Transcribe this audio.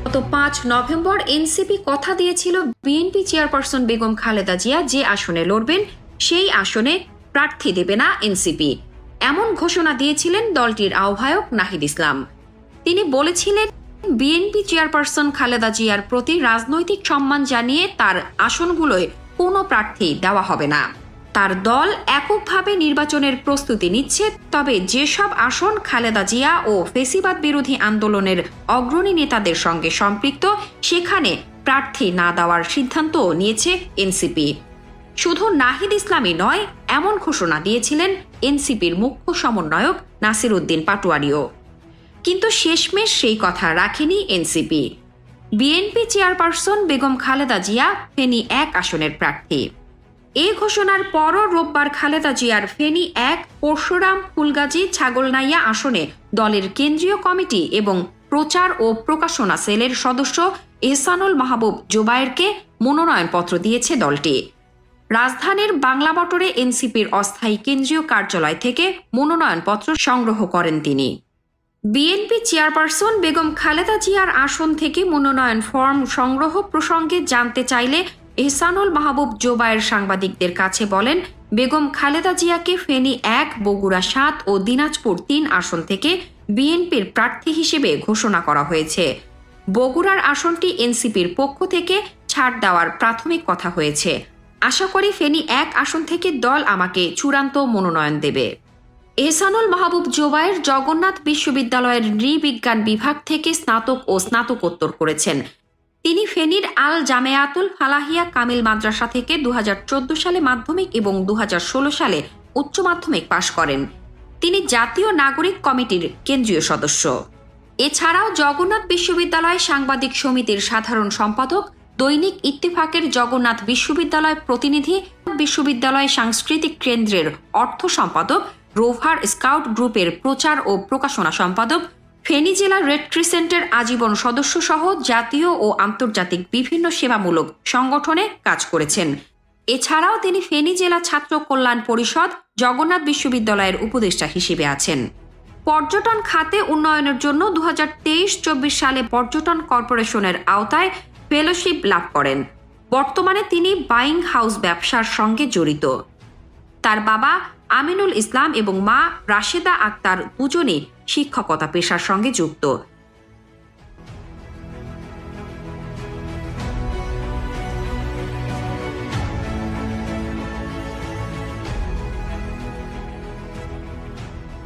গত 5 November NCP কথা দিয়েছিল বিএনপি চেয়ারপারসন বেগম খালেদা জিয়া যে আসনে লড়বেন সেই আসনে প্রার্থী দেবে না এনসিপি। এমন ঘোষণা দিয়েছিলেন দলটির আহ্বায়ক নাহিদ ইসলাম। তিনি বলেছিলেন, বিএনপি চেয়ারপারসন খালেদা জিয়ার প্রতি রাজনৈতিক সম্মান জানিয়ে তার আসনগুলোয় কোনো প্রার্থী দেওয়া হবে না। তার দল এককভাবে নির্বাচনের প্রস্তুতি নিচ্ছে, তবে যেসব আসন খালেদা জিয়া ও ফেসিবাদ বিরোধী আন্দোলনের অগ্রণী নেতাদের সঙ্গে সম্পৃক্ত সেখানে প্রার্থী না দেওয়ার সিদ্ধান্ত নিয়েছে এনসিপি। শুধু নাহিদ ইসলামই নয়, এমন ঘোষণা দিয়েছিলেন এনসিপির মুখ্য সমন্বয়ক নাসির উদ্দিন পাটোয়ারিও। কিন্তু শেষমেশ সেই কথা রাখেনি NCP. BNP chairperson Begum Khaleda Zia Feni 1 আসনের প্রার্থী। এই ঘোষণার পরও রোববার খালেদা জিয়ার ফেনী 1, পরশুরাম, ফুলগাজী, ছাগলনাইয়া আসনে দলের কেন্দ্রীয় কমিটি এবং প্রচার ও প্রকাশনা সেলের সদস্য এহসানুল মাহবুব জোবায়েরকে মনোনয়নপত্র দিয়েছে দলটি। রাজধানীর বাংলা মোটরে এনসিপির অস্থায়ী কেন্দ্রীয় কার্যালয় থেকে মনোনয়নপত্র সংগ্রহ করেন তিনি। বিএনপি চেয়ারপারসন বেগম খালেদা জিয়ার আসন থেকে মনোনয়ন ফর্ম সংগ্রহ প্রসঙ্গে জানতে চাইলে এহসানুল মাহবুব জোবায়ের সাংবাদিকদের কাছে বলেন, বেগম খালেদা জিয়াকে ফেনী 1, বগুড়া 7 ও দিনাজপুর 3 আসন থেকে বিএনপির প্রার্থী হিসেবে ঘোষণা করা হয়েছে। বগুড়ার আসনটি এনসিপির পক্ষ থেকে ছাড় দেওয়ার প্রাথমিক কথা হয়েছে। আশা করি ফেনী 1 আসন থেকে দল আমাকে চূড়ান্ত মনোনয়ন দেবে। এহসানুল মাহবুব জোবায়ের জগন্নাথ বিশ্ববিদ্যালয়ের নৃবিজ্ঞান বিভাগ থেকে স্নাতক ও স্নাতকোত্তর করেছেন। তিনি ফেনীর আল জামেয়াতুল ফালাহিয়া কামিল মাদ্রাসা থেকে 2014 সালে মাধ্যমিক এবং 2016 সালে উচ্চ মাধ্যমিক পাশ করেন। তিনি জাতীয় নাগরিক কমিটির কেন্দ্রীয় সদস্য। এছাড়াও জগন্নাথ বিশ্ববিদ্যালয় সাংবাদিক সমিতির সাধারণ সম্পাদক, দৈনিক ইত্তেফাকের জগন্নাথ বিশ্ববিদ্যালয় প্রতিনিধি, বিশ্ববিদ্যালয় সাংস্কৃতিক কেন্দ্রের অর্থ সম্পাদক, রোভার স্কাউট গ্রুপের প্রচার ও প্রকাশনা সম্পাদক, ফেনী জেলা রেড ক্রিসেন্টের আজীবন সদস্য সহ জাতীয় ও আন্তর্জাতিক বিভিন্ন সেবামূলক সংগঠনে কাজ করেছেন। এছাড়াও তিনি ফেনী জেলা ছাত্র কল্যাণ পরিষদ, জগন্নাথ বিশ্ববিদ্যালয়ের উপদেষ্টা হিসেবে আছেন। পর্যটন খাতে উন্নয়নের জন্য 2023-24 সালে পর্যটন কর্পোরেশনের আওতায় ফেলোশিপ লাভ করেন। বর্তমানে তিনি বাইং হাউস ব্যবসার সঙ্গে জড়িত। তার বাবা আমিনুল ইসলাম এবং মা রাশেদা আক্তার দুজনেই শিক্ষকতা পেশার সঙ্গে যুক্ত।